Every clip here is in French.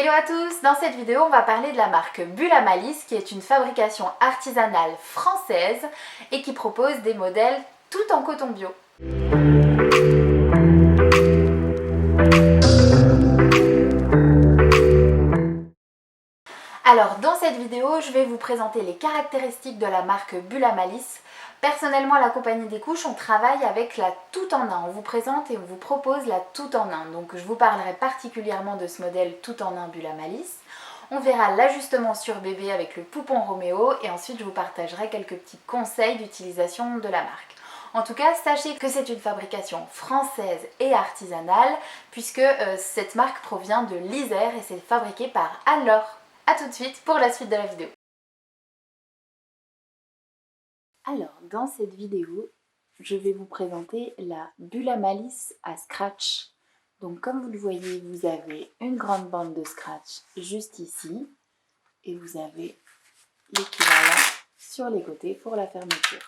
Hello à tous! Dans cette vidéo, on va parler de la marque Bulle à Malice qui est une fabrication artisanale française et qui propose des modèles tout en coton bio. Alors dans cette vidéo, je vais vous présenter les caractéristiques de la marque Bulle à Malice. Personnellement, à la compagnie des couches, on travaille avec la tout en un. On vous présente et on vous propose la tout en un. Donc je vous parlerai particulièrement de ce modèle tout en un Bulle à Malice. On verra l'ajustement sur bébé avec le poupon Roméo et ensuite je vous partagerai quelques petits conseils d'utilisation de la marque. En tout cas, sachez que c'est une fabrication française et artisanale puisque cette marque provient de l'Isère et c'est fabriqué par Anne-Laure. A tout de suite pour la suite de la vidéo. Alors, dans cette vidéo, je vais vous présenter la Bulle à Malice à scratch. Donc, comme vous le voyez, vous avez une grande bande de scratch juste ici et vous avez l'équivalent sur les côtés pour la fermeture.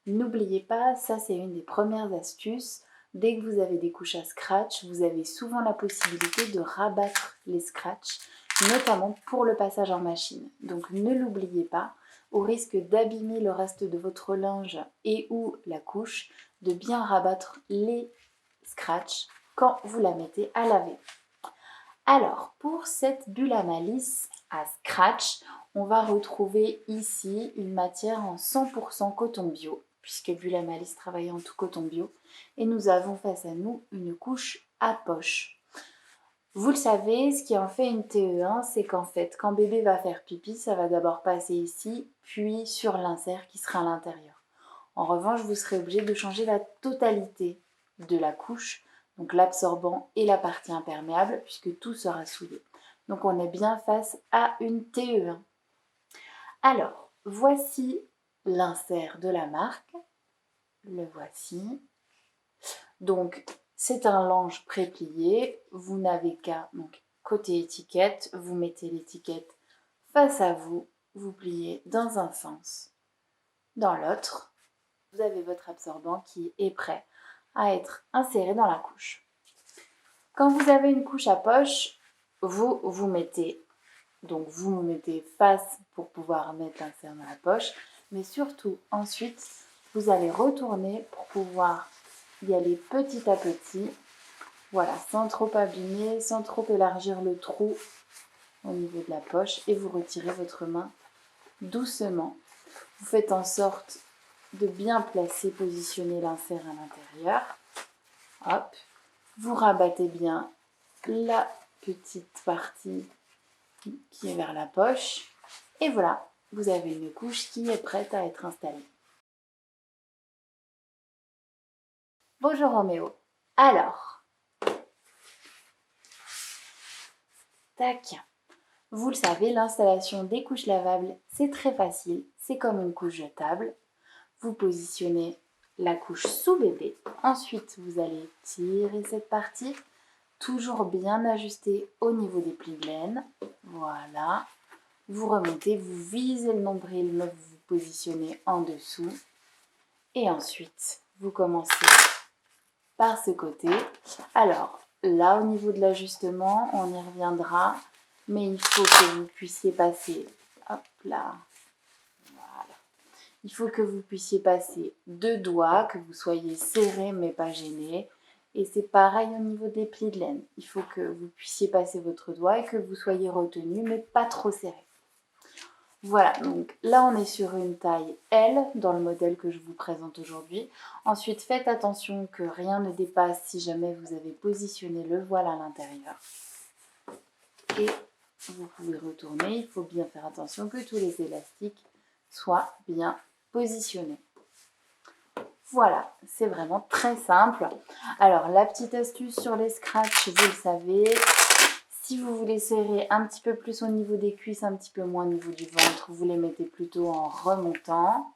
N'oubliez pas, ça c'est une des premières astuces. Dès que vous avez des couches à scratch, vous avez souvent la possibilité de rabattre les scratchs, notamment pour le passage en machine. Donc ne l'oubliez pas, au risque d'abîmer le reste de votre linge et ou la couche, de bien rabattre les scratchs quand vous la mettez à laver. Alors, pour cette Bulle à Malice à scratch, on va retrouver ici une matière en 100% coton bio, puisque Bulle à Malice travaille en tout coton bio, et nous avons face à nous une couche à poche. Vous le savez, ce qui en fait une TE1, c'est qu'en fait, quand bébé va faire pipi, ça va d'abord passer ici, puis sur l'insert qui sera à l'intérieur. En revanche, vous serez obligé de changer la totalité de la couche, donc l'absorbant et la partie imperméable, puisque tout sera souillé. Donc on est bien face à une TE1. Alors, voici l'insert de la marque. Le voici. Donc, c'est un linge pré-plié. Vous n'avez qu'à, donc côté étiquette, vous mettez l'étiquette face à vous, vous pliez dans un sens, dans l'autre. Vous avez votre absorbant qui est prêt à être inséré dans la couche. Quand vous avez une couche à poche, vous mettez face pour pouvoir mettre l'insert dans la poche, mais surtout ensuite vous allez retourner pour pouvoir y aller petit à petit, voilà, sans trop abîmer, sans trop élargir le trou au niveau de la poche, et vous retirez votre main doucement. Vous faites en sorte de bien placer, positionner l'insert à l'intérieur. Hop, vous rabattez bien la petite partie qui est vers la poche. Et voilà, vous avez une couche qui est prête à être installée. Bonjour Roméo. Alors, tac. Vous le savez, l'installation des couches lavables, c'est très facile. C'est comme une couche jetable. Vous positionnez la couche sous bébé. Ensuite, vous allez tirer cette partie, toujours bien ajustée au niveau des plis de laine. Voilà. Vous remontez, vous visez le nombril, mais vous vous positionnez en dessous. Et ensuite, vous commencez par ce côté. Alors, là, au niveau de l'ajustement, on y reviendra. Mais il faut que vous puissiez passer, hop là, voilà. Il faut que vous puissiez passer deux doigts, que vous soyez serré mais pas gêné. Et c'est pareil au niveau des plis de laine. Il faut que vous puissiez passer votre doigt et que vous soyez retenu mais pas trop serré. Voilà, donc là on est sur une taille L dans le modèle que je vous présente aujourd'hui. Ensuite, faites attention que rien ne dépasse si jamais vous avez positionné le voile à l'intérieur. Et vous pouvez retourner, il faut bien faire attention que tous les élastiques soient bien positionnés. Voilà, c'est vraiment très simple. Alors, la petite astuce sur les scratchs, vous le savez, si vous voulez serrer un petit peu plus au niveau des cuisses, un petit peu moins au niveau du ventre, vous les mettez plutôt en remontant,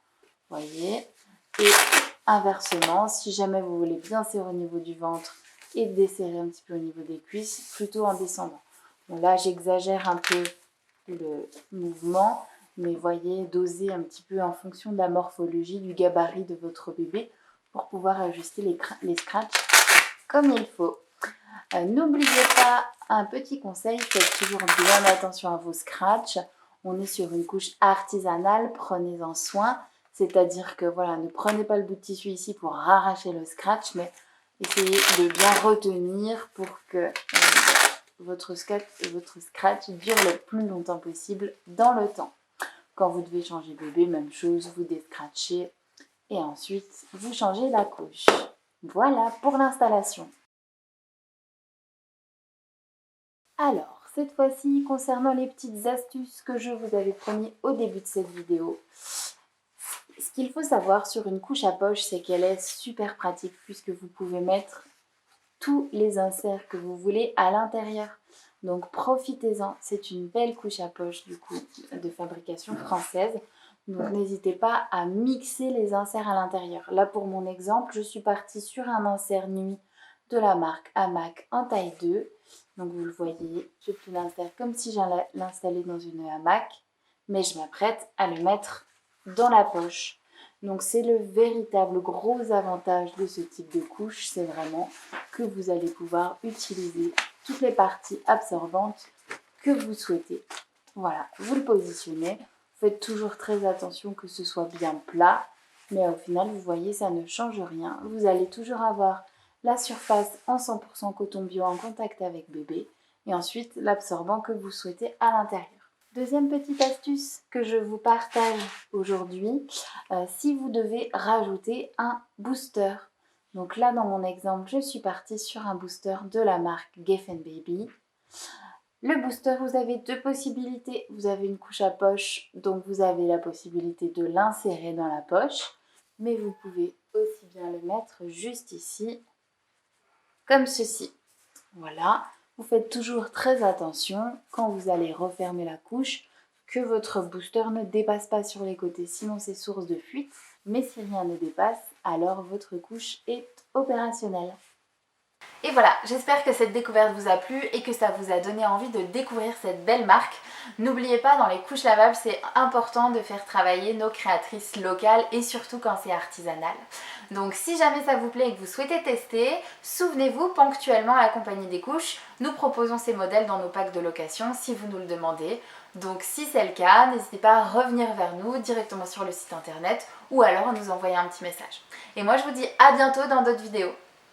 voyez. Et inversement, si jamais vous voulez bien serrer au niveau du ventre et desserrer un petit peu au niveau des cuisses, plutôt en descendant. Bon, là, j'exagère un peu le mouvement, mais voyez, dosez un petit peu en fonction de la morphologie, du gabarit de votre bébé pour pouvoir ajuster les scratchs comme il faut. N'oubliez pas un petit conseil, faites toujours bien attention à vos scratchs. On est sur une couche artisanale, prenez-en soin. C'est-à-dire que voilà, ne prenez pas le bout de tissu ici pour arracher le scratch, mais essayez de bien retenir pour que votre scratch dure le plus longtemps possible dans le temps. Quand vous devez changer bébé, même chose, vous descratchez et ensuite vous changez la couche. Voilà pour l'installation. Alors, cette fois-ci, concernant les petites astuces que je vous avais promis au début de cette vidéo, ce qu'il faut savoir sur une couche à poche, c'est qu'elle est super pratique puisque vous pouvez mettre tous les inserts que vous voulez à l'intérieur. Donc profitez-en, c'est une belle couche à poche du coup de fabrication française. Donc n'hésitez pas à mixer les inserts à l'intérieur. Là pour mon exemple, je suis partie sur un insert nuit de la marque Hamac en taille 2. Donc vous le voyez, je peux l'insérer comme si j'allais l'installer dans une hamac, mais je m'apprête à le mettre dans la poche. Donc c'est le véritable gros avantage de ce type de couche, c'est vraiment que vous allez pouvoir utiliser toutes les parties absorbantes que vous souhaitez. Voilà, vous le positionnez, faites toujours très attention que ce soit bien plat, mais au final vous voyez ça ne change rien. Vous allez toujours avoir la surface en 100% coton bio en contact avec bébé et ensuite l'absorbant que vous souhaitez à l'intérieur. Deuxième petite astuce que je vous partage aujourd'hui, si vous devez rajouter un booster. Donc là dans mon exemple, je suis partie sur un booster de la marque Geffen Baby. Le booster, vous avez deux possibilités. Vous avez une couche à poche, donc vous avez la possibilité de l'insérer dans la poche. Mais vous pouvez aussi bien le mettre juste ici, comme ceci. Voilà. Vous faites toujours très attention quand vous allez refermer la couche que votre booster ne dépasse pas sur les côtés, sinon c'est source de fuite. Mais si rien ne dépasse, alors votre couche est opérationnelle. Et voilà, j'espère que cette découverte vous a plu et que ça vous a donné envie de découvrir cette belle marque. N'oubliez pas, dans les couches lavables, c'est important de faire travailler nos créatrices locales et surtout quand c'est artisanal. Donc si jamais ça vous plaît et que vous souhaitez tester, souvenez-vous, ponctuellement à la compagnie des couches, nous proposons ces modèles dans nos packs de location si vous nous le demandez. Donc si c'est le cas, n'hésitez pas à revenir vers nous directement sur le site internet ou alors à nous envoyer un petit message. Et moi je vous dis à bientôt dans d'autres vidéos.